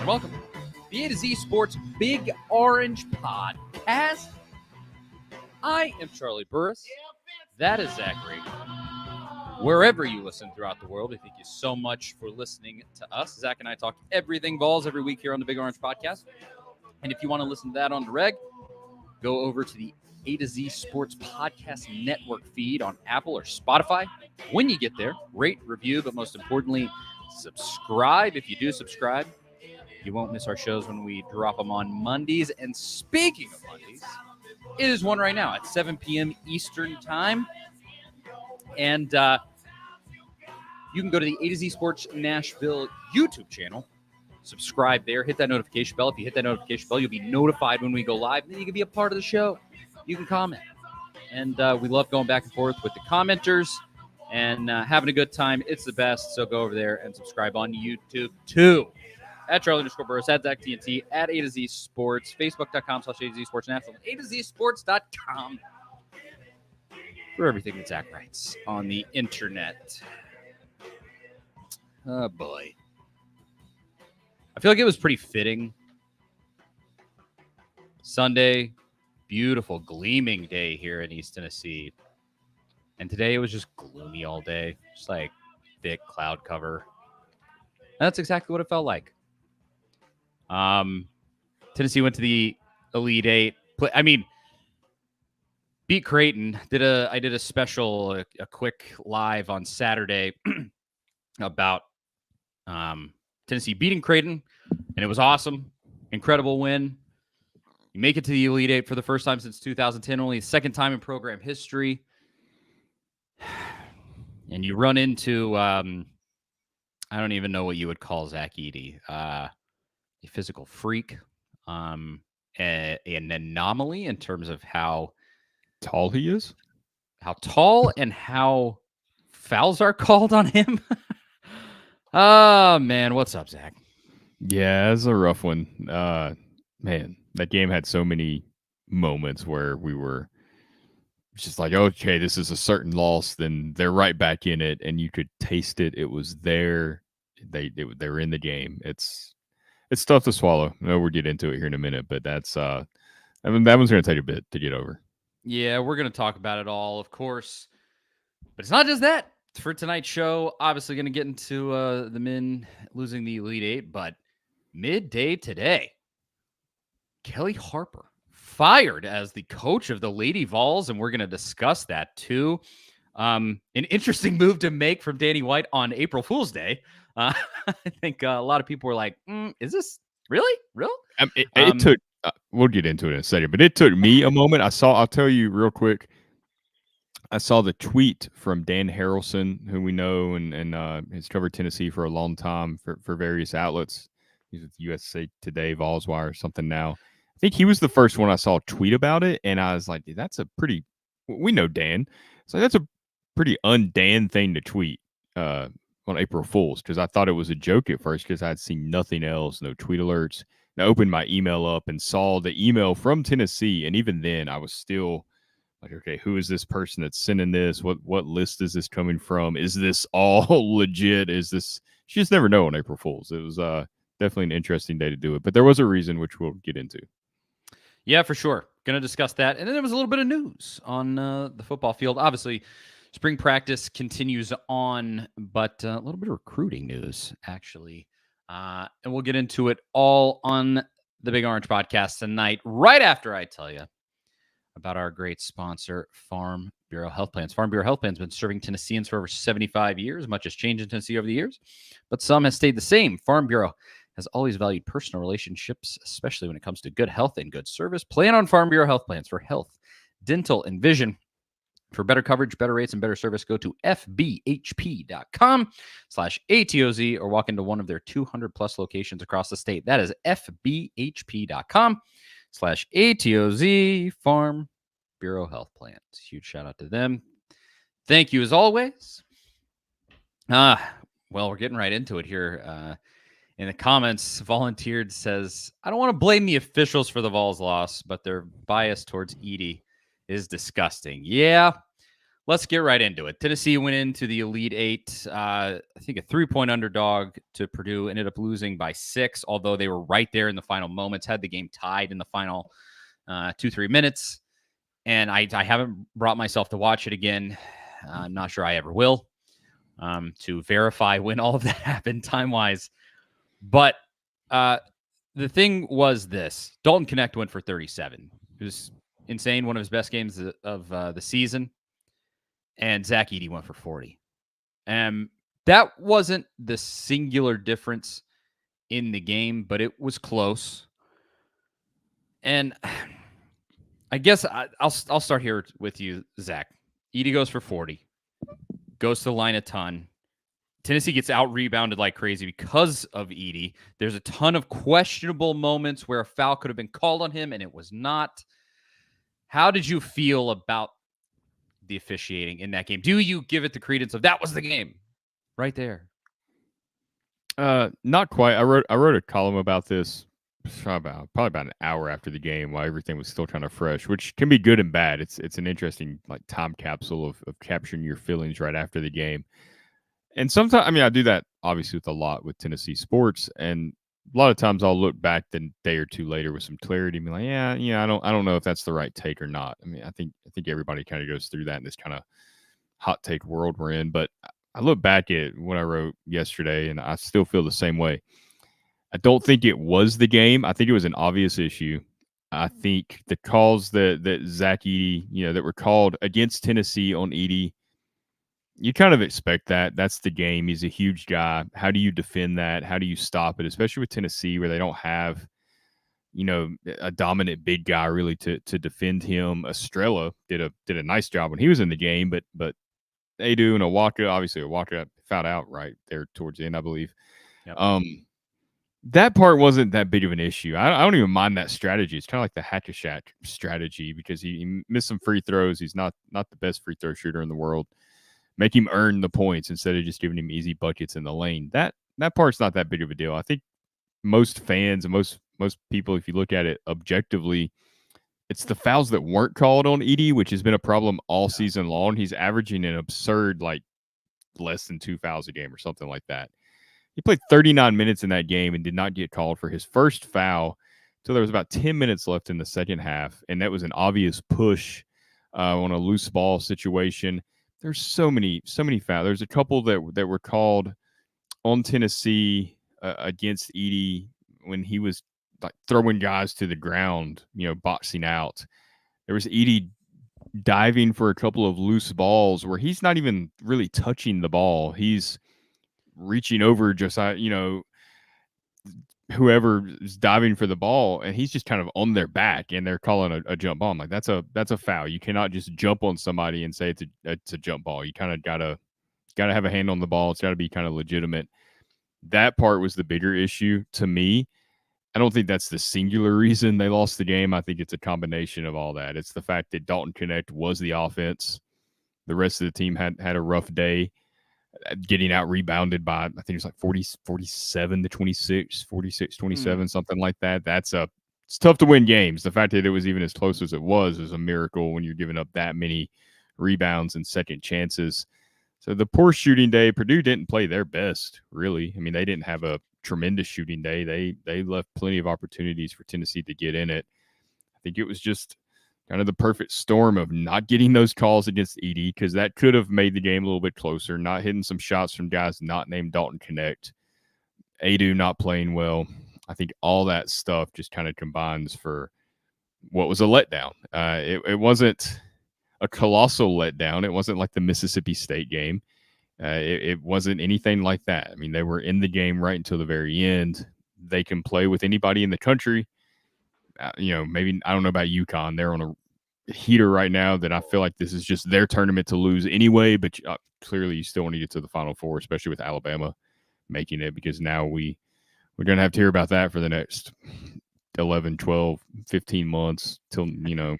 welcome to the A to Z Sports Big Orange Podcast. I am Charlie Burris. That is Zach Reagan. Wherever you listen throughout the world, I thank you so much for listening to us. Zach and I talk everything Vols every week here on the Big Orange Podcast. And if you want to listen to that on the reg, go over to the A to Z Sports Podcast Network feed on Apple or Spotify. When you get there, rate, review, but most importantly, subscribe. If you do subscribe, you won't miss our shows when we drop them on Mondays. And speaking of Mondays, it is one right now at 7 p.m. Eastern Time. And you can go to the A to Z Sports Nashville YouTube channel. Subscribe there. Hit that notification bell. If you hit that notification bell, you'll be notified when we go live. And then you can be a part of the show. You can comment. And we love going back and forth with the commenters and having a good time. It's the best. So go over there and subscribe on YouTube too. At Charlie_Burris, at Zach TNT, at A to Z Sports, Facebook.com/A to Z Sports National, A to Z Sports.com for everything that Zach writes on the internet. Oh boy. I feel like it was pretty fitting. Sunday, beautiful, gleaming day here in East Tennessee. And today it was just gloomy all day, just like thick cloud cover. And that's exactly what it felt like. Tennessee went to the Elite Eight. Beat Creighton. I did a special, a quick live on Saturday about Tennessee beating Creighton, and it was awesome. Incredible win. You make it to the Elite Eight for the first time since 2010, only the second time in program history. And you run into, I don't even know what you would call Zach Edey, a physical freak, an anomaly in terms of how tall he is, how tall and how fouls are called on him. Oh, man. What's up, Zach? Yeah, it's a rough one. Man, that game had so many moments where we were just like, okay, this is a certain loss. Then they're right back in it, and you could taste it. It was there. They were in the game. It's tough to swallow. I know we'll get into it here in a minute, but that's that one's going to take a bit to get over. Yeah, we're going to talk about it all, of course. But it's not just that. For tonight's show, obviously going to get into the men losing the Elite Eight, but midday today, Kellie Harper fired as the coach of the Lady Vols, and we're going to discuss that too. An interesting move to make from Danny White on April Fool's Day. I think a lot of people were like, is this really real? It took, we'll get into it in a second, but it took me a moment. I'll tell you real quick. I saw the tweet from Dan Harrelson, who we know and has covered Tennessee for a long time for various outlets. He's with USA Today, Vols Wire, or something now. I think he was the first one I saw tweet about it, and I was like, dude, that's a pretty – we know Dan. So that's a pretty un-Dan thing to tweet on April Fool's, because I thought it was a joke at first because I'd seen nothing else, no tweet alerts. And I opened my email up and saw the email from Tennessee, and even then I was still – like, okay, who is this person that's sending this? What list is this coming from? Is this all legit? Is this? You just never know on April Fool's. It was definitely an interesting day to do it, but there was a reason, which we'll get into. Yeah, for sure. Going to discuss that. And then there was a little bit of news on the football field. Obviously, spring practice continues on, but a little bit of recruiting news, actually. And we'll get into it all on the Big Orange Podcast tonight, right after I tell you about our great sponsor, Farm Bureau Health Plans. Farm Bureau Health Plans has been serving Tennesseans for over 75 years. Much has changed in Tennessee over the years, but some has stayed the same. Farm Bureau has always valued personal relationships, especially when it comes to good health and good service. Plan on Farm Bureau Health Plans for health, dental, and vision. For better coverage, better rates, and better service, go to fbhp.com/ATOZ or walk into one of their 200-plus locations across the state. That is fbhp.com/ATOZ, Farm Bureau Health Plans. Huge shout out to them. Thank you as always. Well, we're getting right into it here. In the comments, Volunteered says, I don't want to blame the officials for the Vols loss, but their bias towards Edey is disgusting. Yeah, let's get right into it. Tennessee went into the Elite Eight, I think a 3-point underdog to Purdue, ended up losing by 6, although they were right there in the final moments, had the game tied in the final 2-3 minutes. And I haven't brought myself to watch it again. I'm not sure I ever will, to verify when all of that happened time-wise. But the thing was this. Dalton Connect went for 37. It was insane, one of his best games of the season. And Zach Edey went for 40. That wasn't the singular difference in the game, but it was close. And I guess I'll start here with you, Zach. Edey goes for 40, goes to the line a ton. Tennessee gets out-rebounded like crazy because of Edey. There's a ton of questionable moments where a foul could have been called on him, and it was not. How did you feel about the officiating in that game? Do you give it the credence of that was the game right there? Not quite. I wrote a column about this probably about an hour after the game, while everything was still kind of fresh, which can be good and bad. It's an interesting like time capsule of capturing your feelings right after the game. And sometimes, I mean, I do that obviously with a lot with Tennessee sports, and a lot of times I'll look back the day or two later with some clarity and be like, yeah, I don't know if that's the right take or not. I mean, I think everybody kind of goes through that in this kind of hot take world we're in. But I look back at what I wrote yesterday, and I still feel the same way. I don't think it was the game. I think it was an obvious issue. I think the calls that Zach Edey, that were called against Tennessee on Edey, you kind of expect that. That's the game. He's a huge guy. How do you defend that? How do you stop it? Especially with Tennessee, where they don't have, a dominant big guy really to defend him. Estrella did a nice job when he was in the game, but they do, and obviously Awaka fouled out right there towards the end, I believe. Yep. That part wasn't that big of an issue. I don't even mind that strategy. It's kind of like the Hack-a-Shack strategy, because he missed some free throws. He's not the best free throw shooter in the world. Make him earn the points instead of just giving him easy buckets in the lane. That part's not that big of a deal. I think most fans and most people, if you look at it objectively, it's the fouls that weren't called on Edey, which has been a problem all season long. He's averaging an absurd, like, less than 2 fouls a game or something like that. He played 39 minutes in that game and did not get called for his first foul until there was about 10 minutes left in the second half, and that was an obvious push on a loose ball situation. There's so many fouls. There's a couple that were called on Tennessee against Edey when he was like throwing guys to the ground, boxing out. There was Edey diving for a couple of loose balls where he's not even really touching the ball. He's reaching over whoever is diving for the ball, and he's just kind of on their back, and they're calling a jump ball. I'm like, that's a foul. You cannot just jump on somebody and say it's a jump ball. You kind of gotta have a hand on the ball. It's got to be kind of legitimate. That part was the bigger issue to me. I don't think that's the singular reason they lost the game. I think it's a combination of all that. It's the fact that Dalton Connect was the offense. The rest of the team had a rough day, getting out rebounded by, I think it was like 47 to 26, 46, 27, something like that. It's tough to win games. The fact that it was even as close as it was is a miracle when you're giving up that many rebounds and second chances. So the poor shooting day, Purdue didn't play their best, really. I mean, they didn't have a tremendous shooting day. They left plenty of opportunities for Tennessee to get in it. I think it was just kind of the perfect storm of not getting those calls against Edey, because that could have made the game a little bit closer, not hitting some shots from guys not named Dalton Connect, Adu not playing well. I think all that stuff just kind of combines for what was a letdown. It wasn't a colossal letdown. It wasn't like the Mississippi State game. It wasn't anything like that. I mean, they were in the game right until the very end. They can play with anybody in the country. Maybe, I don't know about UConn. They're on a heater right now that I feel like this is just their tournament to lose anyway, but clearly you still want to get to the Final Four, especially with Alabama making it, because now we're going to have to hear about that for the next 11, 12, 15 months till,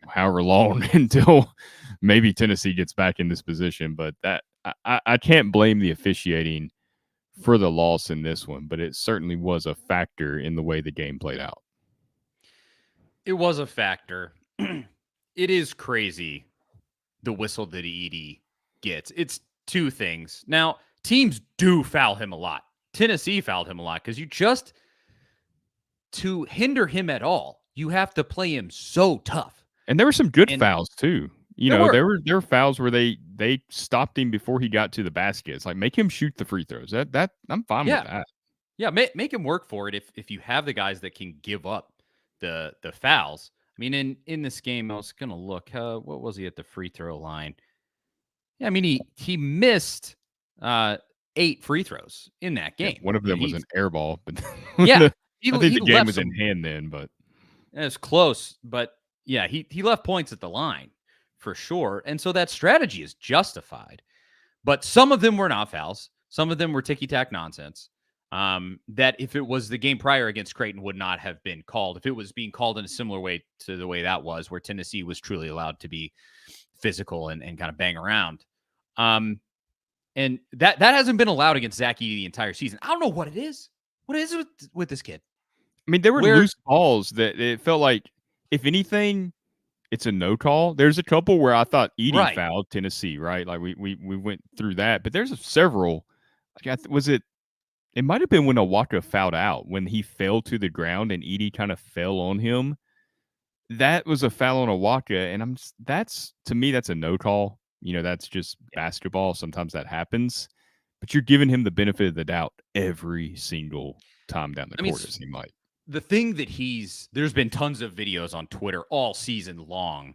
however long until maybe Tennessee gets back in this position. But that I can't blame the officiating for the loss in this one, but it certainly was a factor in the way the game played out. It was a factor. It is crazy, the whistle that Edey gets, it's two things. Now, teams do foul him a lot. Tennessee fouled him a lot because to hinder him at all, you have to play him so tough. And there were some good And fouls too. there were. There were fouls where they stopped him before he got to the basket. It's like make him shoot the free throws. That I'm fine with that. Yeah, make him work for it if you have the guys that can give up the fouls. I mean, in this game, I was gonna look. What was he at the free throw line? Yeah, I mean he missed 8 free throws in that Yeah, game. one of them was an air ball, but Yeah, I think he the game left was some. in hand then. But It was close, but yeah, he left points at the line for sure, and so that strategy is justified. But some of them were not fouls. Some of them were ticky tack nonsense. That if it was the game prior against Creighton would not have been called. If it was being called in a similar way to the way that was, where Tennessee was truly allowed to be physical and kind of bang around. And that hasn't been allowed against Zach Edey the entire season. I don't know what it is. What is it with this kid? I mean, there were loose balls that it felt like, if anything, it's a no call. There's a couple where I thought Edey fouled Tennessee, right? Like we went through that, but there's several. Was it? It might have been when Awaka fouled out when he fell to the ground and Edey kind of fell on him. That was a foul on Awaka, and that's to me that's a no call. That's just basketball. Sometimes that happens, but you're giving him the benefit of the doubt every single time down the court. It seemed like. The thing that there's been tons of videos on Twitter all season long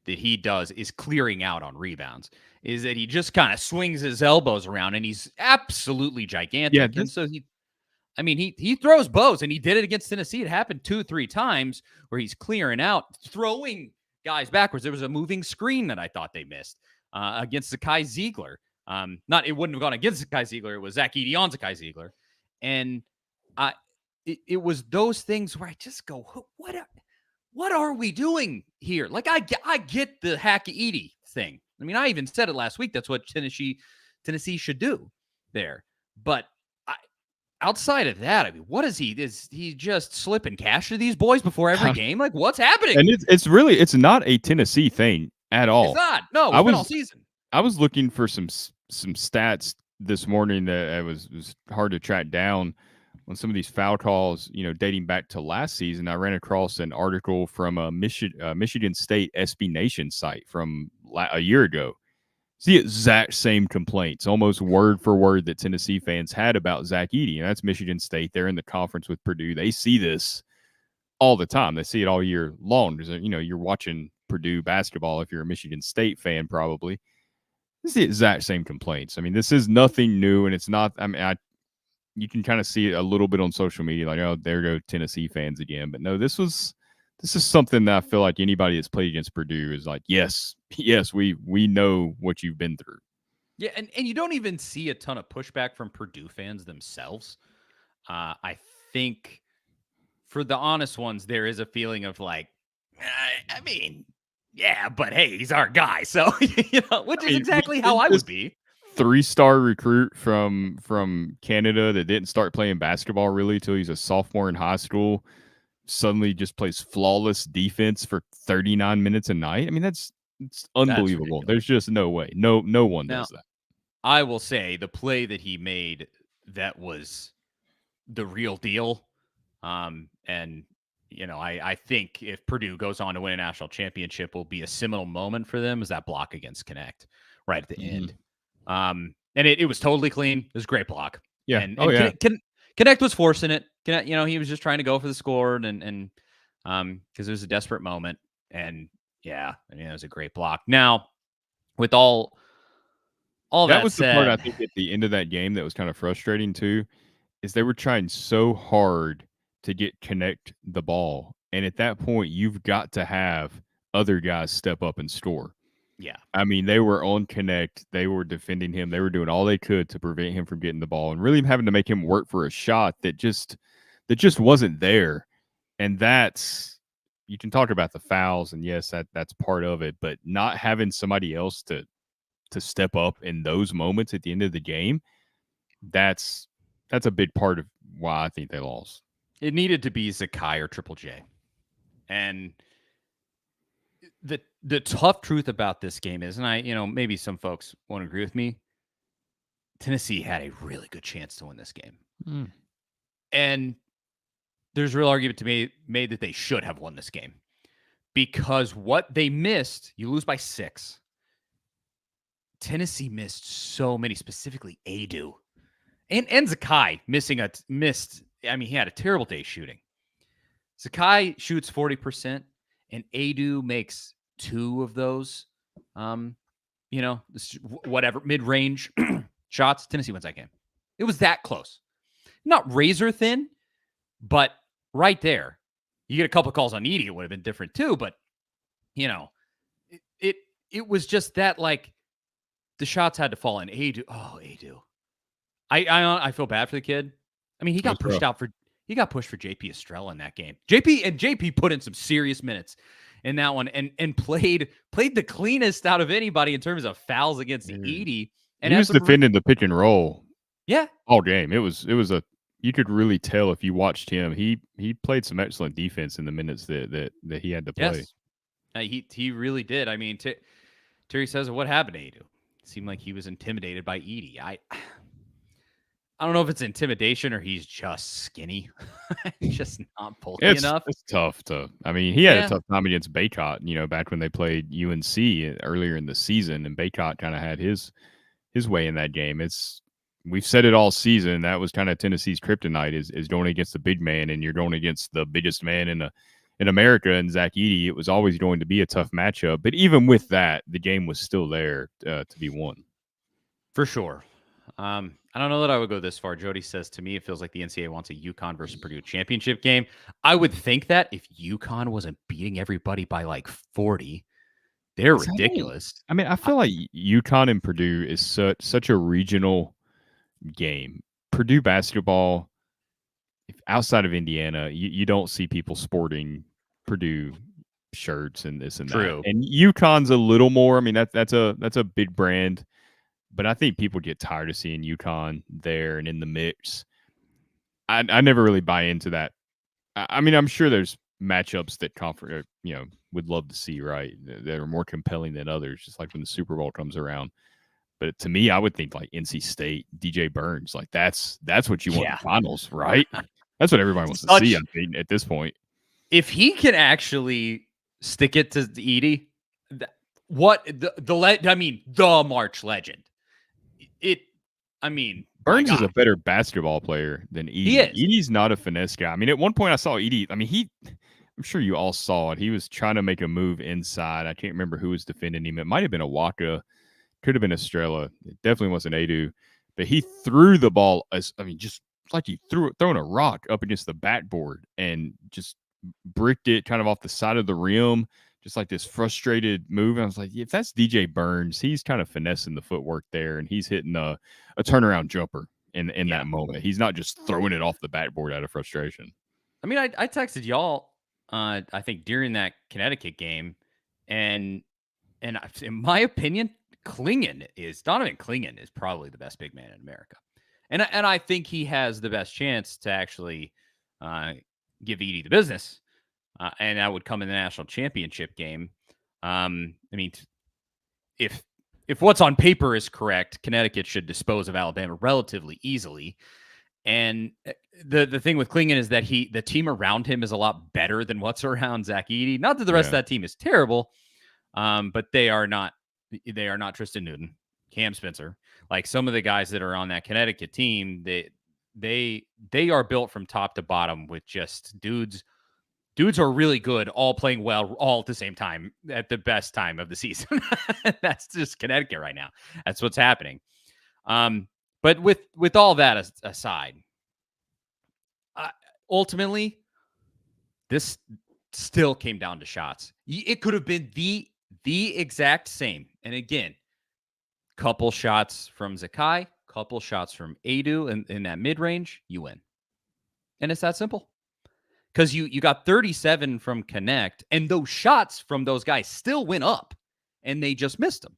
that he does is clearing out on rebounds, is that he just kind of swings his elbows around and he's absolutely gigantic. Yeah, and so he throws bows, and he did it against Tennessee. It happened 2-3 times where he's clearing out, throwing guys backwards. There was a moving screen that I thought they missed against Zakai Ziegler. It wouldn't have gone against Zakai Ziegler. It was Zach Edey on Zakai Ziegler. And it was those things where I just go, what are we doing here? Like, I get the hack Edey thing. I mean, I even said it last week. That's what Tennessee should do there. But outside of that, I mean, what is he? Is he just slipping cash to these boys before every game? Like, what's happening? And it's not a Tennessee thing at all. It's not. No, it's been all season. I was looking for some stats this morning that it was hard to track down on some of these foul calls, dating back to last season. I ran across an article from a Michigan State SB Nation site from a year ago. It's the exact same complaints, almost word for word, that Tennessee fans had about Zach Edey. And that's Michigan State. They're in the conference with Purdue. They see this all the time. They see it all year long. You're watching Purdue basketball if you're a Michigan State fan, probably. It's the exact same complaints. I mean, this is nothing new, and it's not. I mean, you can kind of see it a little bit on social media, like, oh, there go Tennessee fans again. But no, this is something that I feel like anybody that's played against Purdue is like, yes, we know what you've been through. Yeah, and you don't even see a ton of pushback from Purdue fans themselves. I think for the honest ones, there is a feeling of like, I mean, yeah, but hey, he's our guy. So, which is exactly how I would be. 3-star recruit from Canada that didn't start playing basketball really till he's a sophomore in high school suddenly just plays flawless defense for 39 minutes a night. I mean, it's unbelievable. There's just no way. No one does that. I will say the play that he made, that was the real deal. And I think if Purdue goes on to win a national championship, will be a seminal moment for them, is that block against Connect right at the end. And it was totally clean. It was a great block. Yeah. And Connect was forcing it. Connect, he was just trying to go for the score, and because it was a desperate moment. And yeah, I mean, it was a great block. Now, with all that was said, the part I think at the end of that game that was kind of frustrating too, is they were trying so hard to get Connect the ball, and at that point, you've got to have other guys step up and score. Yeah. I mean, they were on Connect. They were defending him. They were doing all they could to prevent him from getting the ball, and really having to make him work for a shot that just wasn't there. And you can talk about the fouls, and yes, that's part of it, but not having somebody else to step up in those moments at the end of the game, that's a big part of why I think they lost. It needed to be Zakai or Triple J. And the tough truth about this game is, and maybe some folks won't agree with me, Tennessee had a really good chance to win this game. And there's a real argument to be made that they should have won this game. Because what they missed, you lose by 6. Tennessee missed so many, specifically Adu. And Zakai missed. I mean, he had a terrible day shooting. Zakai shoots 40%, and Adu makes 2 of those, whatever, mid-range shots. Tennessee wins that game. It was that close. Not razor thin, but right there. You get a couple of calls on Edie, it would have been different too, but, it was just that, like, the shots had to fall in. Adu. I feel bad for the kid. I mean, he got pushed for JP Estrella in that game. JP put in some serious minutes in that one and played the cleanest out of anybody in terms of fouls against Edie. And he was defending the pick and roll. Yeah. All game. It was you could really tell if you watched him. He played some excellent defense in the minutes that he had to play. Yes. He really did. I mean, Terry says, what happened to Adu? It seemed like he was intimidated by Edie. I don't know if it's intimidation or he's just skinny. Just not bulky enough. It's tough to. I mean, he had a tough time against Baycott, back when they played UNC earlier in the season, and Baycott kind of had his way in that game. We've said it all season. That was kind of Tennessee's kryptonite is going against the big man, and you're going against the biggest man in America, and Zach Edey. It was always going to be a tough matchup. But even with that, the game was still there to be won. For sure. I don't know that I would go this far. Jody says, to me, it feels like the NCAA wants a UConn versus Purdue championship game. I would think that if UConn wasn't beating everybody by like 40, they're ridiculous. I mean, I feel like UConn and Purdue is such a regional game. Purdue basketball, outside of Indiana, you don't see people sporting Purdue shirts and this and True. that. And UConn's a little more. I mean, that's a big brand, but I think people get tired of seeing UConn there and in the mix. I never really buy into that. I mean, I'm sure there's matchups that would love to see, right? That are more compelling than others, just like when the Super Bowl comes around. But to me, I would think like NC State, DJ Burns, like that's what you want in the finals, right? That's what everybody wants to see, I think, at this point. If he can actually stick it to Edey, the March legend. Burns is a better basketball player than Edey. He is. Edey's not a finesse guy. I mean, at one point I saw Edey. I mean, I'm sure you all saw it. He was trying to make a move inside. I can't remember who was defending him. It might have been a Waka. Could have been Estrella. It definitely wasn't Adu. But he threw the ball just like he throwing a rock up against the backboard and just bricked it kind of off the side of the rim, just like this frustrated move. And I was like, if that's DJ Burns, he's kind of finessing the footwork there, and he's hitting a turnaround jumper in that moment. He's not just throwing it off the backboard out of frustration. I mean, I texted y'all, I think during that Connecticut game, and in my opinion, Donovan Clingan is probably the best big man in America. And I think he has the best chance to actually give Edey the business. And that would come in the national championship game. I mean, if what's on paper is correct, Connecticut should dispose of Alabama relatively easily. And the thing with Clingan is that the team around him is a lot better than what's around Zach Edey. Not that the rest of that team is terrible, but they are not Tristan Newton, Cam Spencer. Like some of the guys that are on that Connecticut team, they are built from top to bottom with just dudes are really good, all playing well, all at the same time at the best time of the season. That's just Connecticut right now. That's what's happening. But with all that aside, ultimately, this still came down to shots. It could have been the exact same. And again, couple shots from Zakai, couple shots from Adu in that mid-range, you win. And it's that simple. Because you got 37 from Connect, and those shots from those guys still went up, and they just missed them.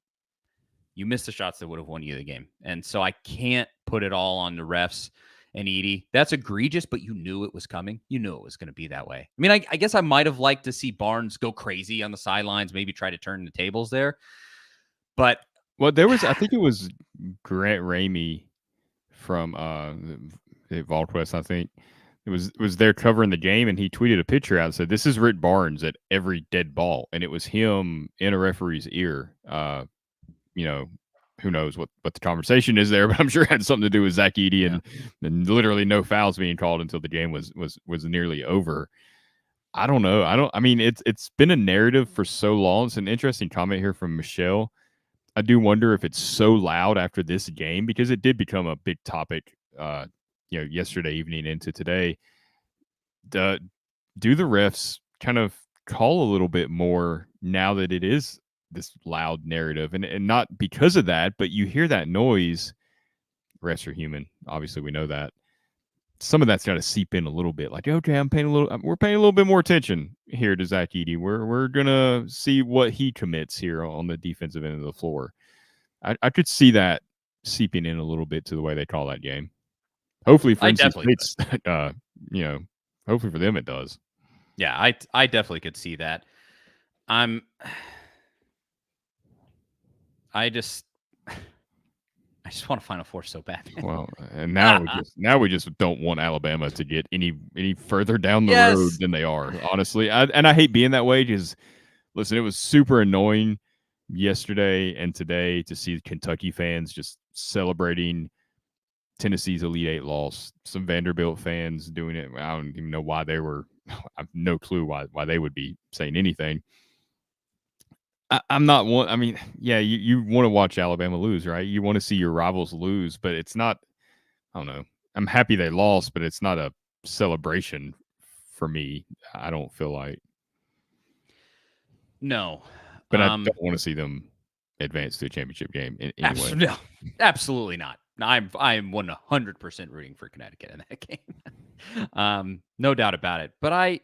You missed the shots that would have won you the game. And so I can't put it all on the refs. and Edie. That's egregious, but you knew it was coming. You knew it was going to be that way. I mean, I guess I might have liked to see Barnes go crazy on the sidelines, maybe try to turn the tables there. But well, there was, I think it was Grant Ramey from the Vault West, I think. It was there covering the game, and he tweeted a picture out and said, "This is Rick Barnes at every dead ball," and it was him in a referee's ear. You know, who knows what the conversation is there, but I'm sure it had something to do with Zach Edey and literally no fouls being called until the game was nearly over. I don't know. I mean, it's been a narrative for so long. It's an interesting comment here from Michelle. I do wonder if it's so loud after this game, because it did become a big topic, yesterday evening into today. Do the refs kind of call a little bit more now that it is this loud narrative, and not because of that, but you hear that noise. Refs are human, obviously, we know that. Some of that's got to seep in a little bit. Like, okay, we're paying a little bit more attention here to Zach Edey. We're gonna see what he commits here on the defensive end of the floor. I could see that seeping in a little bit to the way they call that game. Hopefully for NC State's, hopefully for them it does. Yeah, I definitely could see that. I just want a Final Four so bad. Well, and now we just don't want Alabama to get any further down the road than they are. Honestly, I hate being that way, because listen, it was super annoying yesterday and today to see Kentucky fans just celebrating Tennessee's Elite Eight loss. Some Vanderbilt fans doing it. I don't even know why they were. I have no clue why they would be saying anything. I'm not one. I mean, yeah, you want to watch Alabama lose, right? You want to see your rivals lose, but it's not. I don't know. I'm happy they lost, but it's not a celebration for me. I don't feel like. No, but I don't want to see them advance to a championship game in any way. No, absolutely not. I'm 100% rooting for Connecticut in that game. No doubt about it. But I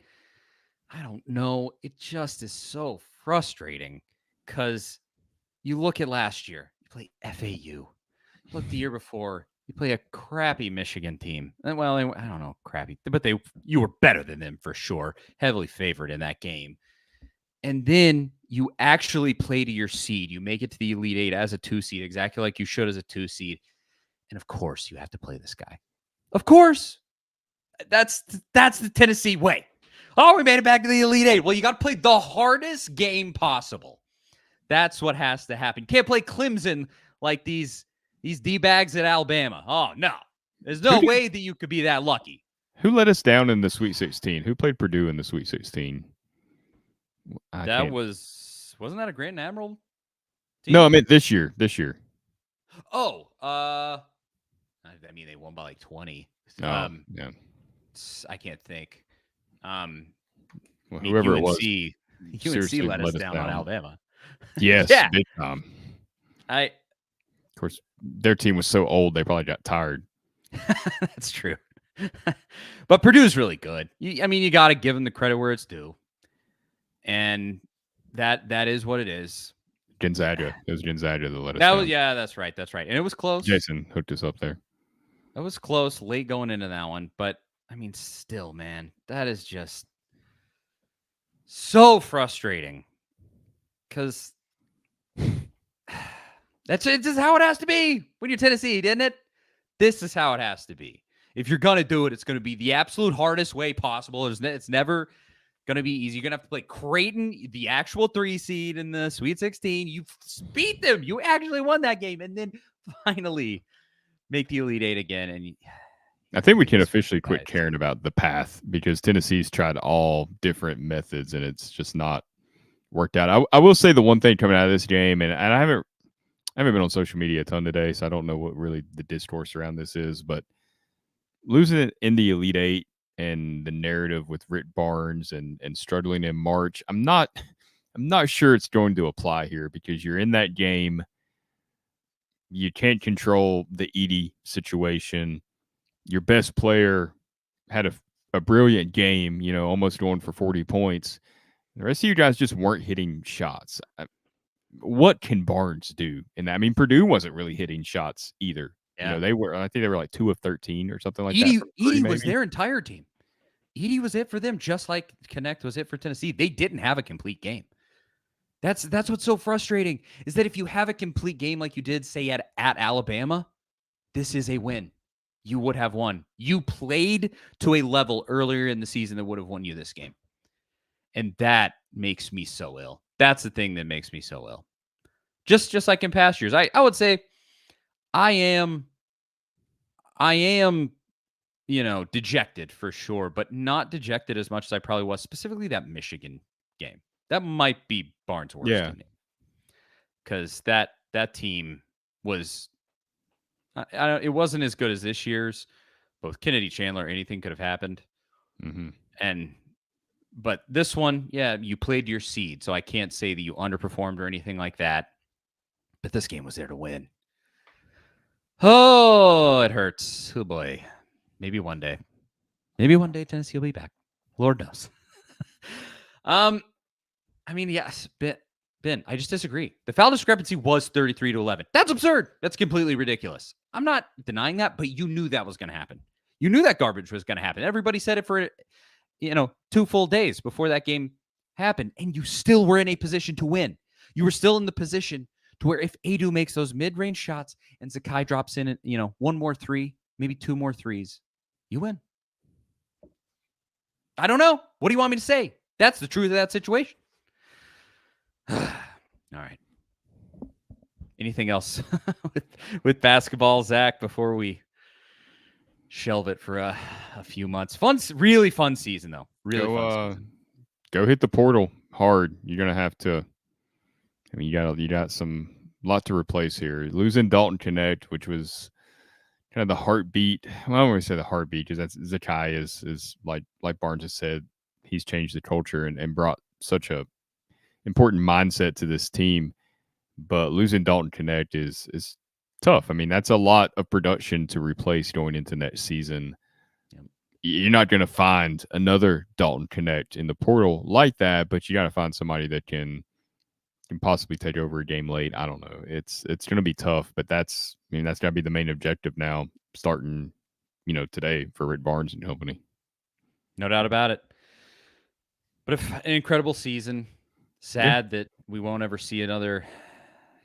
don't know. It just is so frustrating, because you look at last year, you play FAU. You look the year before, you play a crappy Michigan team. Well, I don't know, crappy, but you were better than them for sure. Heavily favored in that game. And then you actually play to your seed. You make it to the Elite Eight as a 2 seed, exactly like you should as a 2 seed. And of course, you have to play this guy. Of course. That's the Tennessee way. Oh, we made it back to the Elite Eight. Well, you got to play the hardest game possible. That's what has to happen. You can't play Clemson like these D-bags at Alabama. Oh, no. There's no way that you could be that lucky. Who let us down in the Sweet 16? Who played Purdue in the Sweet 16? Wasn't that a Grand Admiral team? No, I meant this year. Oh, I mean, they won by like 20. Yeah. I can't think. Well, whoever UNC, it was, UNC let us down on Alabama. Yes, yeah. Big time. Of course, their team was so old they probably got tired. That's true. But Purdue's really good. You got to give them the credit where it's due, and that is what it is. Gonzaga. It was Gonzaga that let us down. Yeah, that's right. And it was close. Jason hooked us up there. It was close, late going into that one. But, I mean, still, man, that is just so frustrating. Because it's just how it has to be when you're Tennessee, didn't it? This is how it has to be. If you're going to do it, it's going to be the absolute hardest way possible. It's never going to be easy. You're going to have to play Creighton, the actual 3 seed in the Sweet 16. You beat them. You actually won that game. And then finally make the Elite Eight again. And I think we can officially quit caring about the path, because Tennessee's tried all different methods and it's just not worked out. I will say the one thing coming out of this game, and I haven't been on social media a ton today, so I don't know what really the discourse around this is, but losing it in the Elite Eight and the narrative with Rick Barnes and struggling in March, I'm not sure it's going to apply here, because you're in that game. You can't control the Edey situation. Your best player had a brilliant game, almost going for 40 points. The rest of you guys just weren't hitting shots. What can Barnes do in that? I mean, Purdue wasn't really hitting shots either Yeah. I think they were like 2 of 13 or something like that Edie from three, was maybe. their entire team. Edie was it for them, just like Connect was it for Tennessee. They didn't have a complete game. That's what's so frustrating, is that if you have a complete game like you did, say, at Alabama, this is a win. You would have won. You played to a level earlier in the season that would have won you this game. And that makes me so ill. That's the thing that makes me so ill. Just like in past years. I would say I am, dejected for sure, but not dejected as much as I probably was, specifically that Michigan game. That might be Barnes' worst Yeah. game, because that team was, it wasn't as good as this year's. Both Kennedy, Chandler, anything could have happened. Mm-hmm. But this one, yeah, you played your seed, so I can't say that you underperformed or anything like that. But this game was there to win. Oh, it hurts. Oh boy. Maybe one day. Tennessee will be back. Lord knows. Yes, Ben, I just disagree. The foul discrepancy was 33-11. That's absurd. That's completely ridiculous. I'm not denying that, but you knew that was going to happen. You knew that garbage was going to happen. Everybody said it for 2 full days before that game happened, and you still were in a position to win. You were still in the position to where if Adu makes those mid-range shots and Zakai drops in, one more three, maybe 2 more threes, you win. I don't know. What do you want me to say? That's the truth of that situation. All right. Anything else with basketball, Zach, before we shelve it for a few months? Really fun season, though. Really fun season. Go hit the portal hard. You're gonna have to. I mean, you got some lot to replace here. Losing Dalton Connect, which was kind of the heartbeat. Well, I don't want to say the heartbeat, because that's Zakai is like Barnes has said, he's changed the culture and brought such a important mindset to this team. But losing Dalton Connect is tough. I mean, that's a lot of production to replace going into next season. Yep. You're not going to find another Dalton Connect in the portal like that, but you got to find somebody that can possibly take over a game late. I don't know. It's going to be tough, but that's got to be the main objective now, starting today for Rick Barnes and company. No doubt about it. But an incredible season. Sad that we won't ever see another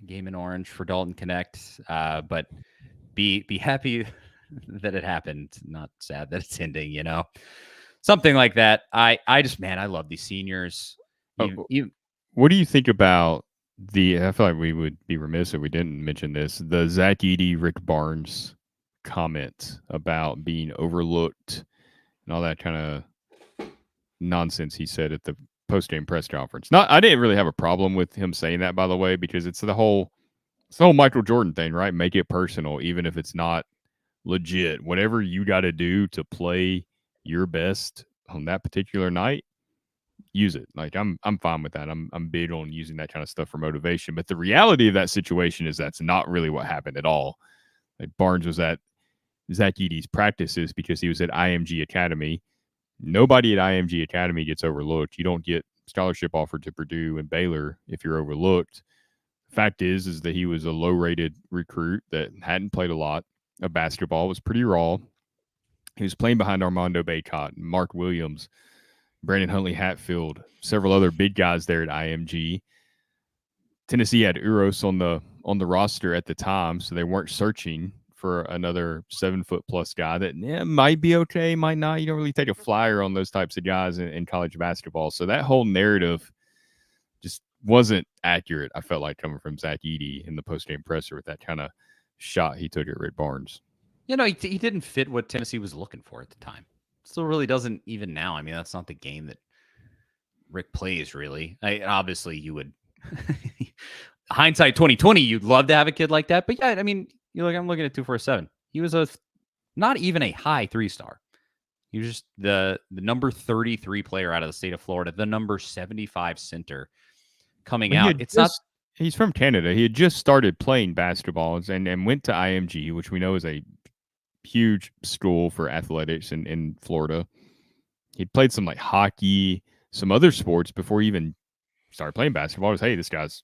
game in orange for Dalton Connect, but be happy that it happened. Not sad that it's ending, something like that. I love these seniors. What do you think about I feel like we would be remiss if we didn't mention this, the Zach Edey, Rick Barnes comment about being overlooked and all that kind of nonsense he said at the post-game press conference. I didn't really have a problem with him saying that, by the way, because it's the whole Michael Jordan thing, right? Make it personal, even if it's not legit. Whatever you got to do to play your best on that particular night, use it. Like, I'm fine with that. I'm big on using that kind of stuff for motivation. But the reality of that situation is that's not really what happened at all. Like, Barnes was at Zach Edey's practices because he was at IMG Academy. Nobody at IMG Academy gets overlooked. You don't get scholarship offered to Purdue and Baylor if you're overlooked. Fact is that he was a low-rated recruit that hadn't played a lot of basketball, was pretty raw. He was playing behind Armando Bacot, Mark Williams, Brandon Huntley Hatfield, several other big guys there at IMG. Tennessee had Uros on the roster at the time, so they weren't searching for another 7-foot-plus guy that might be okay, might not. You don't really take a flyer on those types of guys in college basketball. So that whole narrative just wasn't accurate, I felt like, coming from Zach Edey in the post-game presser with that kind of shot he took at Rick Barnes. He didn't fit what Tennessee was looking for at the time. Still really doesn't even now. I mean, that's not the game that Rick plays, really. Obviously, you would hindsight 2020, you'd love to have a kid like that. But yeah, I mean, I'm looking at 247. He was not even a high 3-star. He was just the number 33 player out of the state of Florida, the number 75 center coming out. He's from Canada. He had just started playing basketball and went to IMG, which we know is a huge school for athletics in Florida. He'd played some like hockey, some other sports before he even started playing basketball. It was, hey, this guy's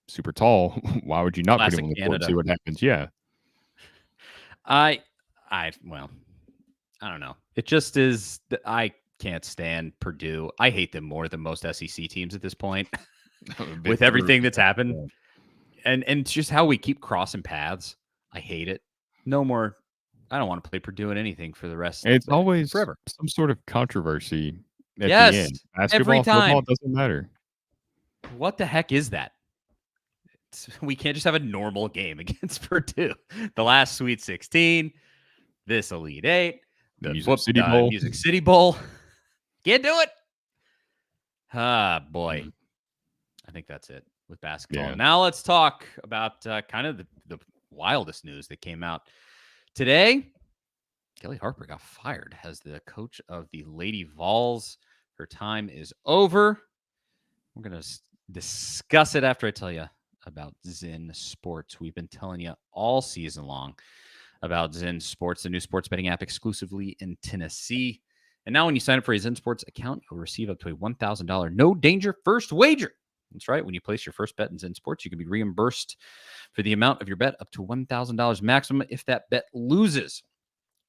super tall. Why would you not put him on the court and see what happens? Yeah. Well, I don't know. It just is. I can't stand Purdue. I hate them more than most SEC teams at this point. With everything that's happened, and it's just how we keep crossing paths. I hate it. No more. I don't want to play Purdue in anything for the rest. And it's always forever. some sort of controversy at Yes, the end. every Basketball, time. football, doesn't matter. What the heck is that? We can't just have a normal game against Purdue. The last Sweet 16, this Elite 8, the Music City Bowl. Music City Bowl. Can't do it. Ah, boy. I think that's it with basketball. Yeah. Now let's talk about kind of the wildest news that came out today. Kellie Harper got fired as the coach of the Lady Vols. Her time is over. We're going to discuss it after I tell you about Zen Sports. We've been telling you all season long about Zen Sports, the new sports betting app exclusively in Tennessee. And now when you sign up for a Zen Sports account, you'll receive up to a $1,000 no danger first wager. That's right. When you place your first bet in Zen Sports, you can be reimbursed for the amount of your bet up to $1,000 maximum if that bet loses.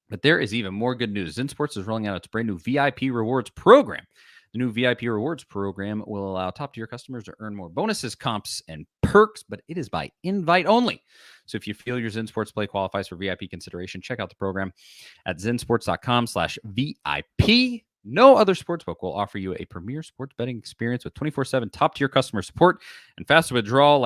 But there is even more good news. Zen Sports is rolling out its brand new VIP rewards program. The new VIP rewards program will allow top-tier customers to earn more bonuses, comps, and perks, but it is by invite only. So if you feel your Zen Sports play qualifies for VIP consideration, check out the program at zensports.com/VIP. No other sportsbook will offer you a premier sports betting experience with 24/7 top-tier customer support and faster withdrawals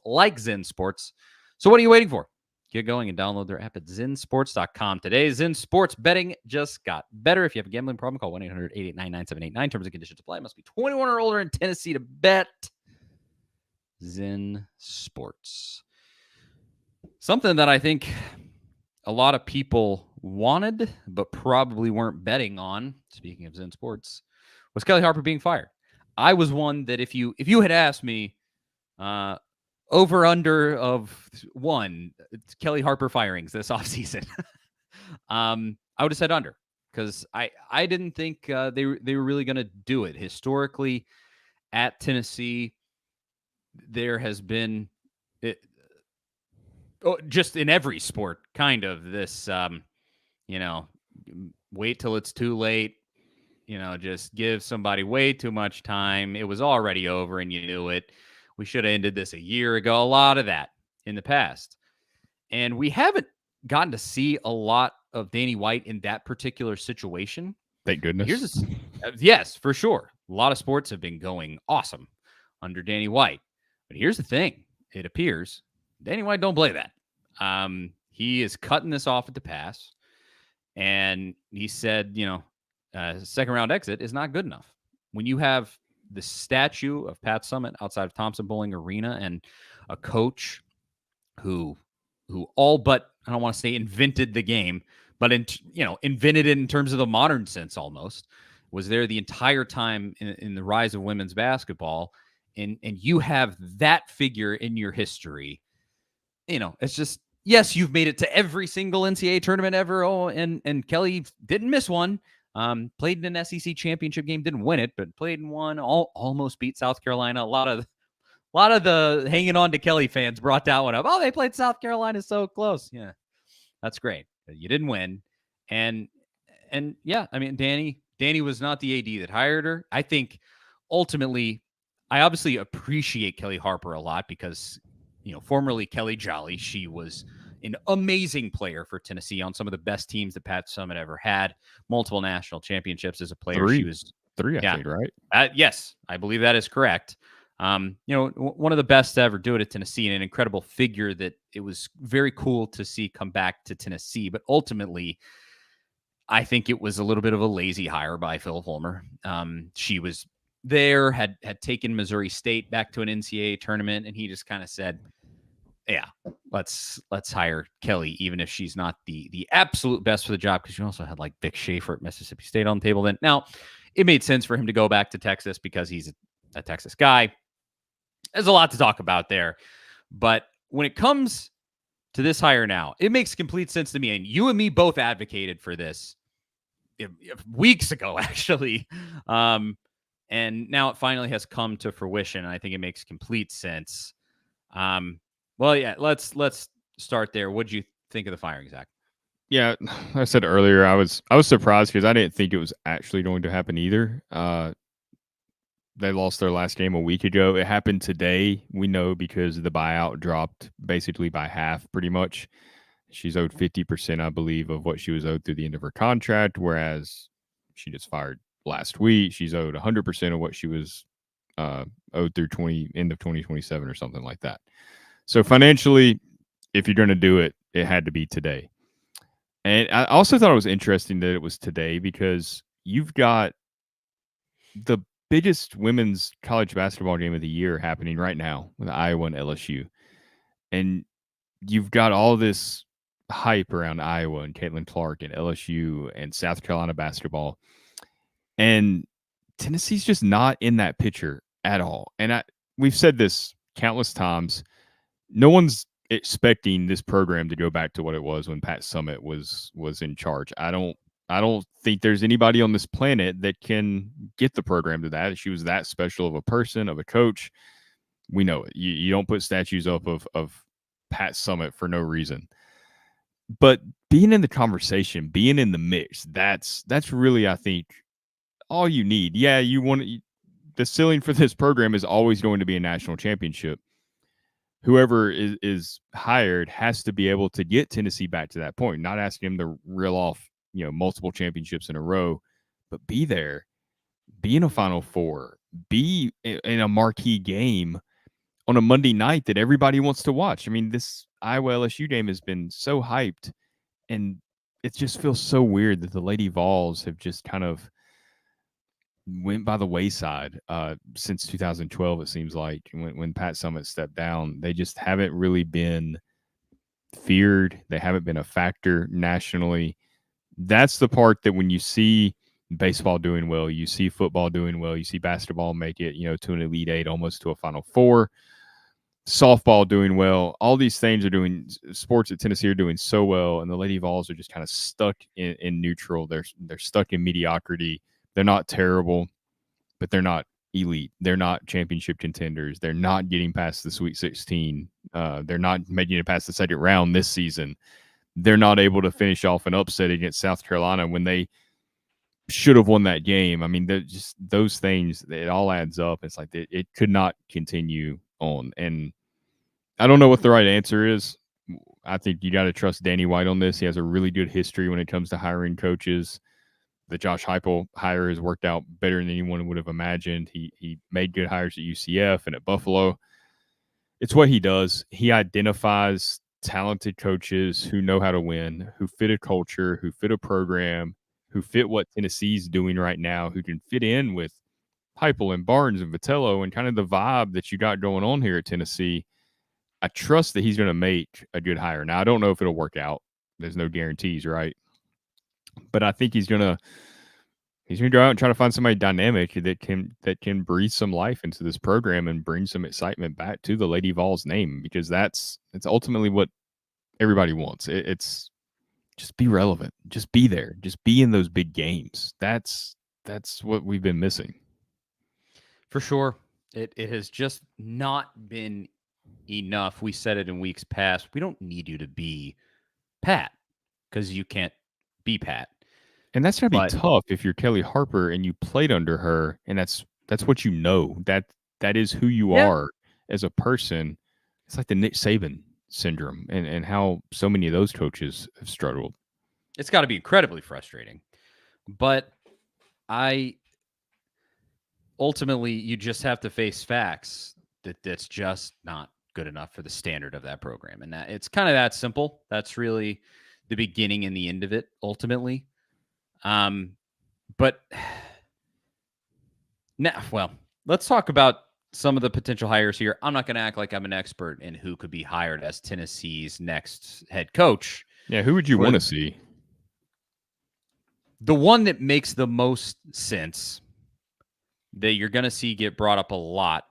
like Zen Sports. So what are you waiting for? Get going and download their app at zensports.com today. Zen Sports betting just got better. If you have a gambling problem, call 1-800-889-9789. Terms and conditions apply. Must be 21 or older in Tennessee to bet. Zen Sports. Something that I think a lot of people wanted but probably weren't betting on, speaking of Zen Sports, was Kellie Harper being fired. I was one that if you had asked me over under of one, Kellie Harper firings this offseason, I would have said under, because I didn't think they were really going to do it. Historically, at Tennessee, there has been just in every sport, kind of this, wait till it's too late. Just give somebody way too much time. It was already over and you knew it. We should have ended this a year ago. A lot of that in the past. And we haven't gotten to see a lot of Danny White in that particular situation. Thank goodness. Yes, for sure. A lot of sports have been going awesome under Danny White. But here's the thing. It appears Danny White don't play that. He is cutting this off at the pass. And he said, second round exit is not good enough. When you have the statue of Pat Summitt outside of Thompson Bowling Arena and a coach who all but, I don't want to say invented the game, but invented it in terms of the modern sense almost, was there the entire time in the rise of women's basketball, and you have that figure in your history. It's just, yes, you've made it to every single NCAA tournament ever. Oh, and Kellie didn't miss one. Played in an SEC championship game, didn't win it, but played in one. Almost beat South Carolina. A lot of the hanging on to Kellie fans brought that one up. Oh, they played South Carolina so close. Yeah, that's great. You didn't win, and yeah, I mean, Danny was not the AD that hired her. I think ultimately, I obviously appreciate Kellie Harper a lot because formerly Kelly Jolly, she was an amazing player for Tennessee on some of the best teams that Pat Summitt ever had. Multiple national championships as a player. She was three, I think, right? Yes, I believe that is correct. One of the best to ever do it at Tennessee, and an incredible figure that it was very cool to see come back to Tennessee. But ultimately, I think it was a little bit of a lazy hire by Phil Fulmer. She was there, had taken Missouri State back to an NCAA tournament, and he just kind of said, yeah, let's hire Kellie, even if she's not the absolute best for the job, because you also had like Vic Schaefer at Mississippi State on the table then. Now, it made sense for him to go back to Texas because he's a Texas guy. There's a lot to talk about there. But when it comes to this hire now, it makes complete sense to me. And you and me both advocated for this weeks ago, actually. And now it finally has come to fruition. And I think it makes complete sense. Well, yeah, let's start there. What did you think of the firing, Zach? Yeah, I said earlier, I was surprised because I didn't think it was actually going to happen either. They lost their last game a week ago. It happened today. We know because the buyout dropped basically by half, pretty much. She's owed 50%, I believe, of what she was owed through the end of her contract, whereas she just fired last week. She's owed 100% of what she was owed through end of 2027 or something like that. So financially, if you're going to do it, it had to be today. And I also thought it was interesting that it was today because you've got the biggest women's college basketball game of the year happening right now with Iowa and LSU. And you've got all this hype around Iowa and Caitlin Clark and LSU and South Carolina basketball. And Tennessee's just not in that picture at all. And we've said this countless times. No one's expecting this program to go back to what it was when Pat Summitt was in charge. I don't think there's anybody on this planet that can get the program to that. She was that special of a person, of a coach. We know it. You don't put statues up of Pat Summitt for no reason. But being in the conversation, being in the mix, that's really, I think, all you need. Yeah, the ceiling for this program is always going to be a national championship. Whoever is hired has to be able to get Tennessee back to that point, not asking them to reel off, multiple championships in a row, but be there, be in a Final Four, be in a marquee game on a Monday night that everybody wants to watch. I mean, this Iowa LSU game has been so hyped, and it just feels so weird that the Lady Vols have just kind of went by the wayside since 2012. It seems like when Pat Summitt stepped down, they just haven't really been feared. They haven't been a factor nationally. That's the part that when you see baseball doing well, you see football doing well, you see basketball make it, to an Elite Eight, almost to a Final Four, softball doing well. All these things are doing, sports at Tennessee are doing so well, and the Lady Vols are just kind of stuck in neutral. They're stuck in mediocrity. They're not terrible, but they're not elite. They're not championship contenders. They're not getting past the Sweet 16. They're not making it past the second round this season. They're not able to finish off an upset against South Carolina when they should have won that game. I mean, just those things, it all adds up. It's like it could not continue on. And I don't know what the right answer is. I think you got to trust Danny White on this. He has a really good history when it comes to hiring coaches. The Josh Heupel hire has worked out better than anyone would have imagined. He made good hires at UCF and at Buffalo. It's what he does. He identifies talented coaches who know how to win, who fit a culture, who fit a program, who fit what Tennessee's doing right now, who can fit in with Heupel and Barnes and Vitello and kind of the vibe that you got going on here at Tennessee. I trust that he's going to make a good hire. Now, I don't know if it'll work out. There's no guarantees, right? But I think he's gonna go out and try to find somebody dynamic that can breathe some life into this program and bring some excitement back to the Lady Vols name, because that's ultimately what everybody wants. It's just be relevant, just be there, just be in those big games. That's what we've been missing. For sure. It has just not been enough. We said it in weeks past. We don't need you to be Pat because you can't be Pat. And that's going to be tough if you're Kellie Harper and you played under her, and that's what you know. That is who you are as a person. It's like the Nick Saban syndrome and how so many of those coaches have struggled. It's got to be incredibly frustrating. But ultimately, you just have to face facts that's just not good enough for the standard of that program. And that it's kind of that simple. That's really the beginning and the end of it, ultimately. But now, well, let's talk about some of the potential hires here. I'm not going to act like I'm an expert in who could be hired as Tennessee's next head coach. Yeah, who would you want to see? The one that makes the most sense that you're going to see get brought up a lot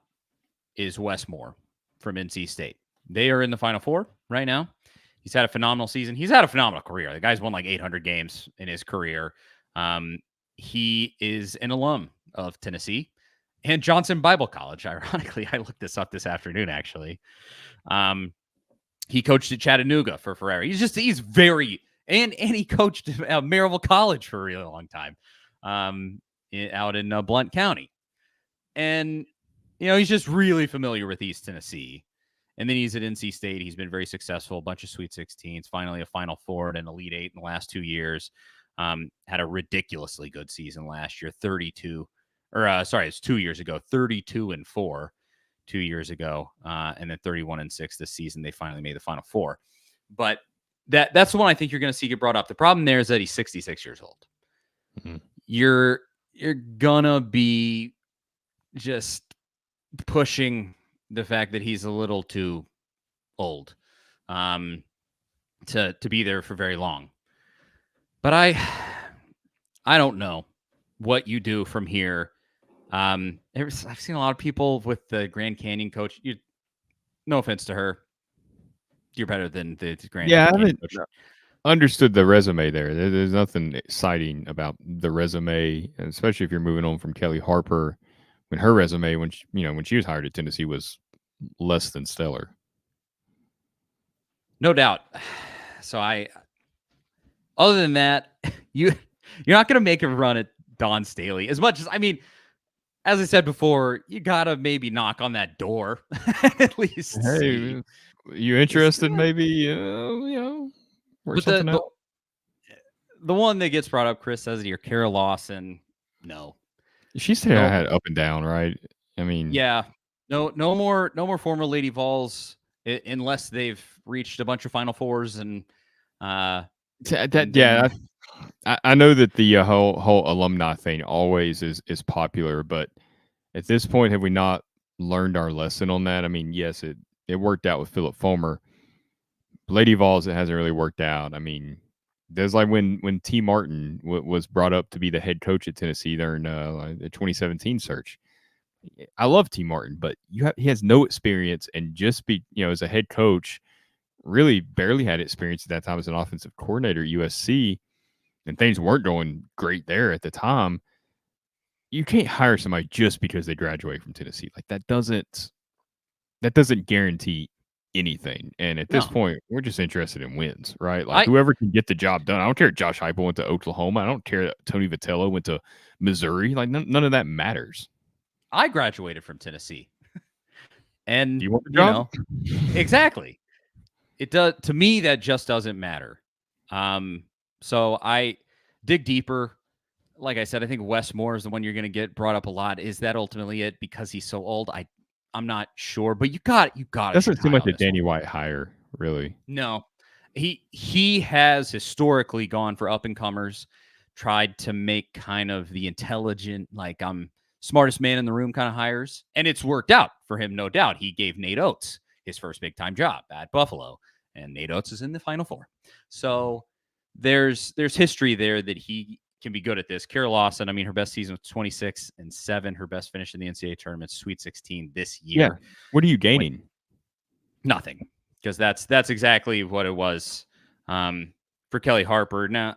is Wes Moore from NC State. They are in the Final Four right now. He's had a phenomenal season. He's had a phenomenal career. The guy's won like 800 games in his career. He is an alum of Tennessee and Johnson Bible College. Ironically, I looked this up this afternoon, actually. He coached at Chattanooga for Ferrari. He's very, and he coached at Maryville College for a really long time, out in Blount County. And, he's just really familiar with East Tennessee. And then he's at NC State. He's been very successful, a bunch of Sweet 16s, finally a Final Four and an Elite Eight in the last 2 years. Had a ridiculously good season last year, it's 2 years ago, 32-4 2 years ago, and then 31-6 this season. They finally made the Final Four. But that's the one I think you're going to see get brought up. The problem there is that he's 66 years old. Mm-hmm. You're gonna be just pushing the fact that he's a little too old to be there for very long. But I don't know what you do from here. I've seen a lot of people with the Grand Canyon coach. No offense to her, you're better than the Grand Canyon coach. Understood the resume there. There's nothing exciting about the resume, especially if you're moving on from Kellie Harper. When her resume, when she was hired at Tennessee, was less than stellar. No doubt. So other than that, you're not going to make a run at Dawn Staley as much as, as I said before, you got to maybe knock on that door at least. Hey, see. You interested? Maybe, but the one that gets brought up, Chris says here, Kara Lawson. No. She said I had up and down, right? Yeah, no more former Lady Vols unless they've reached a bunch of Final Fours and I know that the whole alumni thing always is popular, but at this point, have we not learned our lesson on that? Yes, it worked out with Philip Fulmer. Lady Vols, it hasn't really worked out. There's like when T. Martin was brought up to be the head coach at Tennessee during the 2017 search. I love T. Martin, but he has no experience, and just as a head coach, really barely had experience at that time as an offensive coordinator at USC, and things weren't going great there at the time. You can't hire somebody just because they graduate from Tennessee. Like that doesn't guarantee anything. And at this point, we're just interested in wins, right? Like whoever can get the job done. I don't care if Josh Heupel went to Oklahoma. I don't care that Tony Vitello went to Missouri. Like none of that matters. I graduated from Tennessee. And you want the job? Exactly. It does, to me, that just doesn't matter. So I dig deeper. Like I said, I think Wes Moore is the one you're going to get brought up a lot. Is that ultimately it because he's so old? I'm not sure, but you got it. Doesn't seem like a Danny White hire, really. No, he has historically gone for up and comers, tried to make kind of the intelligent, like I'm smartest man in the room kind of hires, and it's worked out for him, no doubt. He gave Nate Oates his first big time job at Buffalo, and Nate Oates is in the Final Four. So there's history there that he can be good at this. Kara Lawson, her best season was 26-7. Her best finish in the NCAA tournament, Sweet 16 this year. Yeah. What are you gaining? Nothing, because that's exactly what it was for Kellie Harper. Now,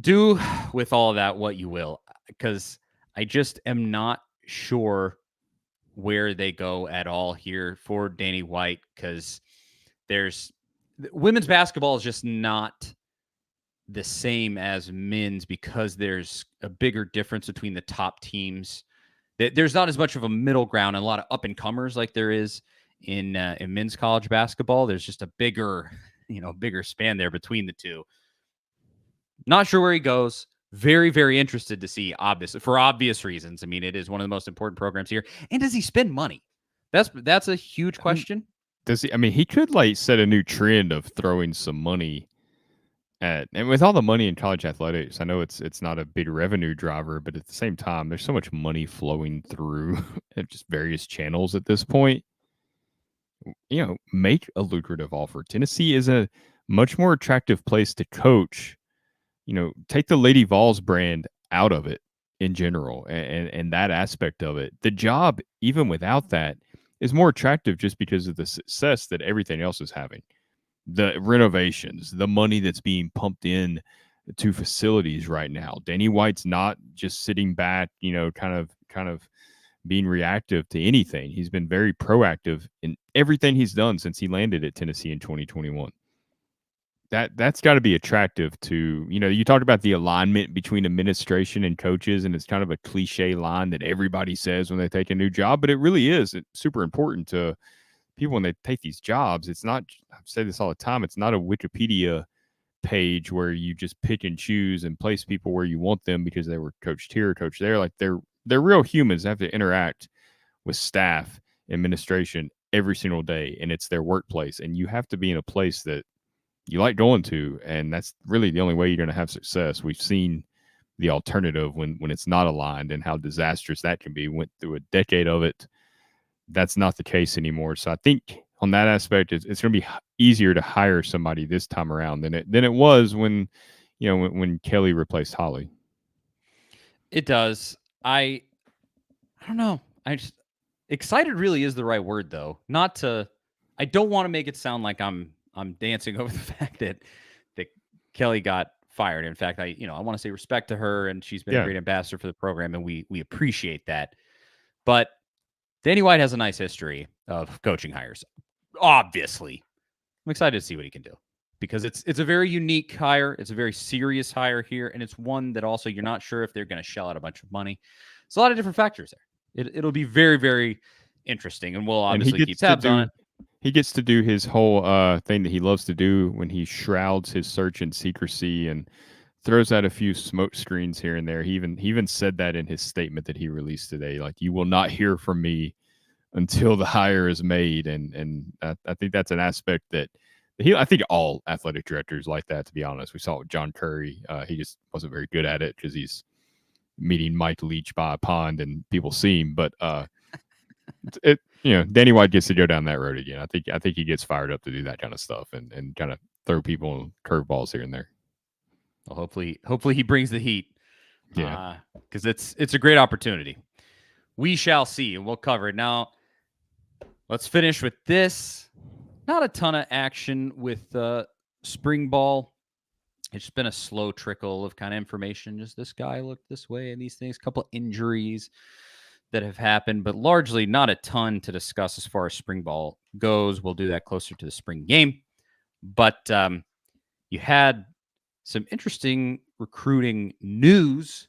do with all of that what you will, because I just am not sure where they go at all here for Danny White, because women's basketball is just not the same as men's, because there's a bigger difference between the top teams. There's not as much of a middle ground and a lot of up and comers like there is in men's college basketball. There's just a bigger span there between the two. Not sure where he goes. Very, very interested to see, obviously, for obvious reasons. It is one of the most important programs here. And does he spend money? That's a huge question. Does he? He could set a new trend of throwing some money at, and with all the money in college athletics, I know it's not a big revenue driver, but at the same time, there's so much money flowing through just various channels at this point. Make a lucrative offer. Tennessee is a much more attractive place to coach. Take the Lady Vols brand out of it in general, and that aspect of it. The job, even without that, is more attractive just because of the success that everything else is having. The renovations, the money that's being pumped in to facilities right now. Danny White's not just sitting back, kind of being reactive to anything. He's been very proactive in everything he's done since he landed at Tennessee in 2021. That's got to be attractive to, you talked about the alignment between administration and coaches, and it's kind of a cliche line that everybody says when they take a new job, but it really is. It's super important to people when they take these jobs. It's not, I say this all the time, it's not a Wikipedia page where you just pick and choose and place people where you want them because they were coached here or coached there. Like they're real humans. They have to interact with staff, administration every single day, and it's their workplace, and you have to be in a place that you like going to, and that's really the only way you're going to have success. We've seen the alternative when it's not aligned and how disastrous that can be. Went through a decade of it. That's not the case anymore. So I think on that aspect, it's going to be easier to hire somebody this time around than it was when when Kellie replaced Holly. It does. I don't know. I just excited really is the right word though. I don't want to make it sound like I'm dancing over the fact that Kellie got fired. In fact, I want to say respect to her, and she's been a great ambassador for the program, and we appreciate that. But Danny White has a nice history of coaching hires. Obviously, I'm excited to see what he can do because it's a very unique hire. It's a very serious hire here, and it's one that also you're not sure if they're going to shell out a bunch of money. There's a lot of different factors there. It'll be very, very interesting, and we'll obviously keep tabs on it. He gets to do his whole thing that he loves to do when he shrouds his search in secrecy and throws out a few smoke screens here and there. He even said that in his statement that he released today. Like, you will not hear from me until the hire is made, and I think that's an aspect that I think all athletic directors like that. To be honest, we saw it with John Curry. He just wasn't very good at it because he's meeting Mike Leach by a pond and people see him, but Danny White gets to go down that road again. I think he gets fired up to do that kind of stuff and kind of throw people curveballs here and there. Well, hopefully he brings the heat. Yeah, because it's a great opportunity. We shall see, and we'll cover it. Now, let's finish with this. Not a ton of action with spring ball. It's been a slow trickle of kind of information. Just this guy looked this way and these things. A couple injuries that have happened, but largely not a ton to discuss as far as spring ball goes. We'll do that closer to the spring game. But you had some interesting recruiting news,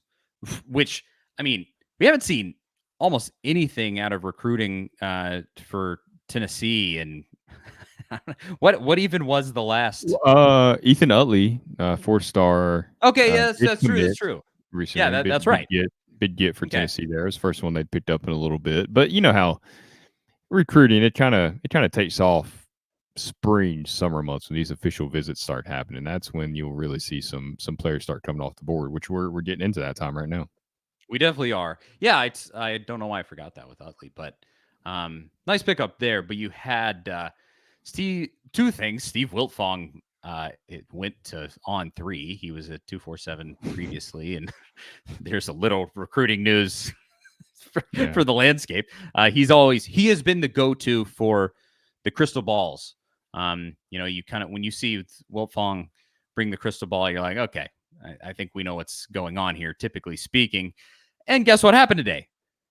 which, I mean, we haven't seen almost anything out of recruiting for Tennessee. And what even was the last? Ethan Utley, 4-star. Okay, yeah, that's true. That's true. Recently, yeah, that's right. Big get for Tennessee there. It was the first one they picked up in a little bit. But you know how recruiting, it kind of takes off spring, summer months when these official visits start happening. That's when you'll really see some players start coming off the board, which we're getting into that time right now. We definitely are. Yeah, I don't know why I forgot that with Utley, but nice pickup there. But you had two things. Steve Wiltfong it went to on 3. He was at 247 previously, and there's a little recruiting news for the landscape. He has been the go-to for the crystal balls. You kind of, when you see Wiltfong bring the crystal ball, you're like, okay, I think we know what's going on here, typically speaking. And guess what happened today?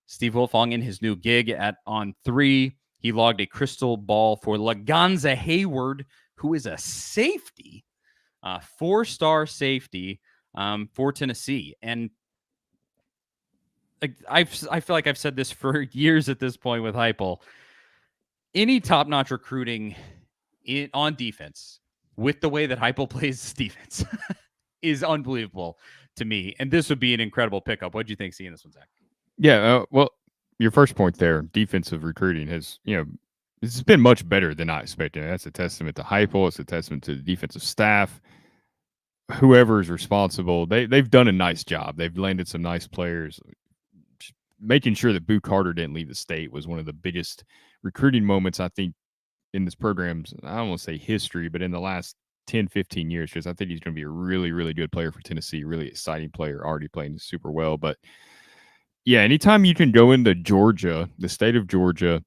Steve Wiltfong, in his new gig at On 3, he logged a crystal ball for Laganza Hayward, who is a safety, 4-star safety for Tennessee. And I feel like I've said this for years at this point with Heupel. Any top-notch recruiting on defense with the way that Heupel plays defense is unbelievable to me. And this would be an incredible pickup. What do you think seeing this one, Zach? Yeah, well, your first point there, defensive recruiting has, it's been much better than I expected. That's a testament to Heupel. It's a testament to the defensive staff. Whoever is responsible, they've done a nice job. They've landed some nice players. Making sure that Boo Carter didn't leave the state was one of the biggest recruiting moments, I think, in this program's, I don't want to say history, but in the last 10, 15 years, because I think he's going to be a really, really good player for Tennessee, really exciting player, already playing super well. But yeah, anytime you can go into Georgia, the state of Georgia,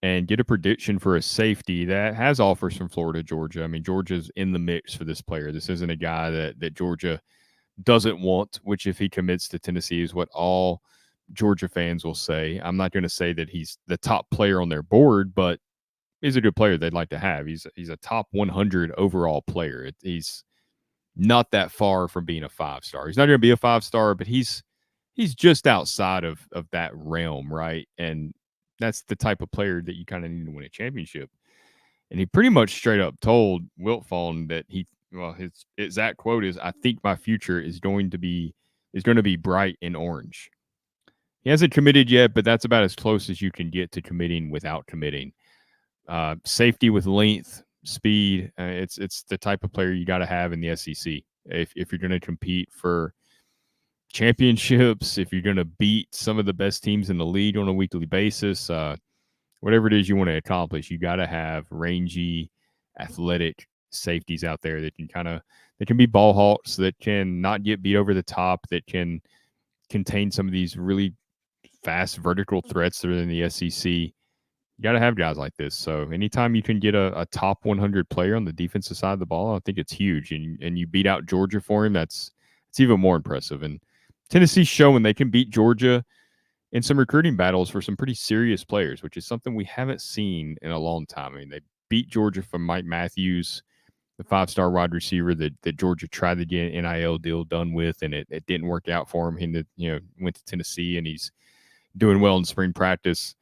and get a prediction for a safety that has offers from Florida, Georgia. I mean, Georgia's in the mix for this player. This isn't a guy that Georgia doesn't want, which if he commits to Tennessee is what all Georgia fans will say. I'm not going to say that he's the top player on their board, but he's a good player they'd like to have. He's a top 100 overall player. He's not that far from being a 5-star. He's not going to be a 5-star, but he's just outside of that realm, right? And that's the type of player that you kind of need to win a championship. And he pretty much straight up told Wiltfong that his exact quote is, "I think my future is going to be bright in orange." He hasn't committed yet, but that's about as close as you can get to committing without committing. Safety with length, speed. It's the type of player you got to have in the SEC if you're going to compete for championships, if you're going to beat some of the best teams in the league on a weekly basis. Whatever it is you want to accomplish, you got to have rangy, athletic safeties out there that can be ball hawks, that can not get beat over the top, that can contain some of these really fast vertical threats that are in the SEC. You got to have guys like this. So anytime you can get a top 100 player on the defensive side of the ball, I think it's huge. And you beat out Georgia for him, it's even more impressive. And Tennessee's showing they can beat Georgia in some recruiting battles for some pretty serious players, which is something we haven't seen in a long time. I mean, they beat Georgia from Mike Matthews, the 5-star wide receiver that Georgia tried to get an NIL deal done with, and it didn't work out for him. He went to Tennessee, and he's doing well in spring practice.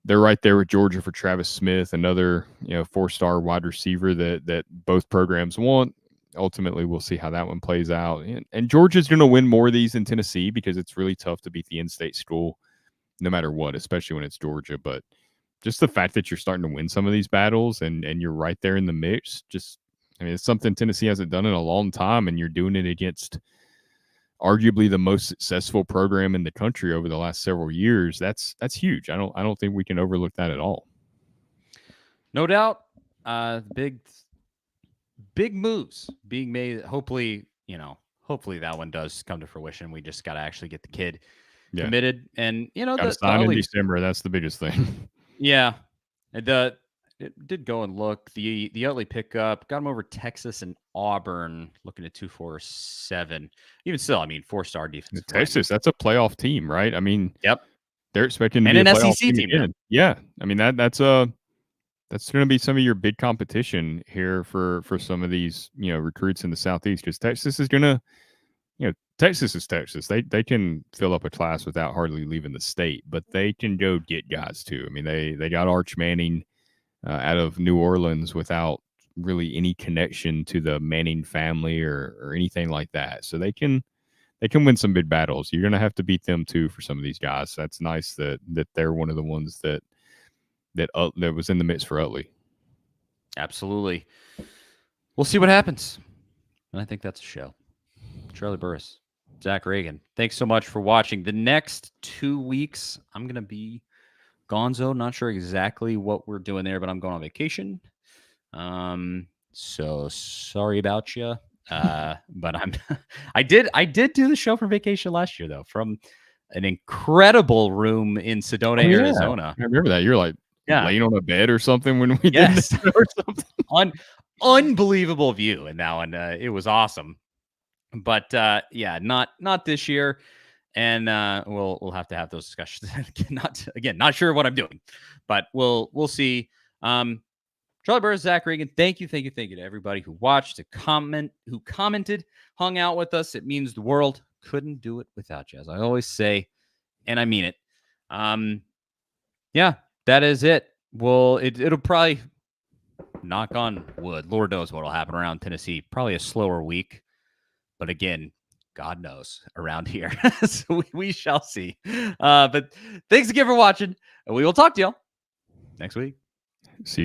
They're right there with Georgia for Travis Smith, another 4-star wide receiver that both programs want. Ultimately, we'll see how that one plays out. And Georgia's going to win more of these than Tennessee because it's really tough to beat the in-state school no matter what, especially when it's Georgia. But just the fact that you're starting to win some of these battles and you're right there in the mix, it's something Tennessee hasn't done in a long time, and you're doing it against arguably the most successful program in the country over the last several years. That's huge. I don't think we can overlook that at all. No doubt. Big moves being made. Hopefully that one does come to fruition. We just got to actually get the kid committed, and got to sign in December. That's the biggest thing. Yeah, it did go and look. The Utley pickup got him over Texas and Auburn, looking at 247. Even still, 4-star defense. Texas, that's a playoff team, right? Yep. They're expecting to be an SEC team again. Yeah, that's going to be some of your big competition here for some of these recruits in the Southeast, because Texas is going to Texas is Texas. They can fill up a class without hardly leaving the state, but they can go get guys too. They got Arch Manning out of New Orleans without really any connection to the Manning family or anything like that. So they can win some big battles. You're going to have to beat them too for some of these guys. That's nice that they're one of the ones that was in the mix for Utley. Absolutely. We'll see what happens. And I think that's a show. Charlie Burris, Zach Reagan, thanks so much for watching. The next 2 weeks, I'm going to be gonzo. Not sure exactly what we're doing there, but I'm going on vacation. So sorry about you. But I did do the show from vacation last year, though, from an incredible room in Sedona, Arizona. I remember that. You're laying on a bed or something when we did this or something. Unbelievable view in that one. It was awesome. But not this year. And we'll have to have those discussions. Not sure what I'm doing, but we'll see. Charlie Burris, Zach Reagan, thank you to everybody who watched, who commented, hung out with us. It means the world. Couldn't do it without you, as I always say, and I mean it. That is it. Well, it'll probably, knock on wood, Lord knows what will happen around Tennessee. Probably a slower week, but again, God knows around here. So we shall see. But thanks again for watching, and we will talk to y'all next week. See you guys.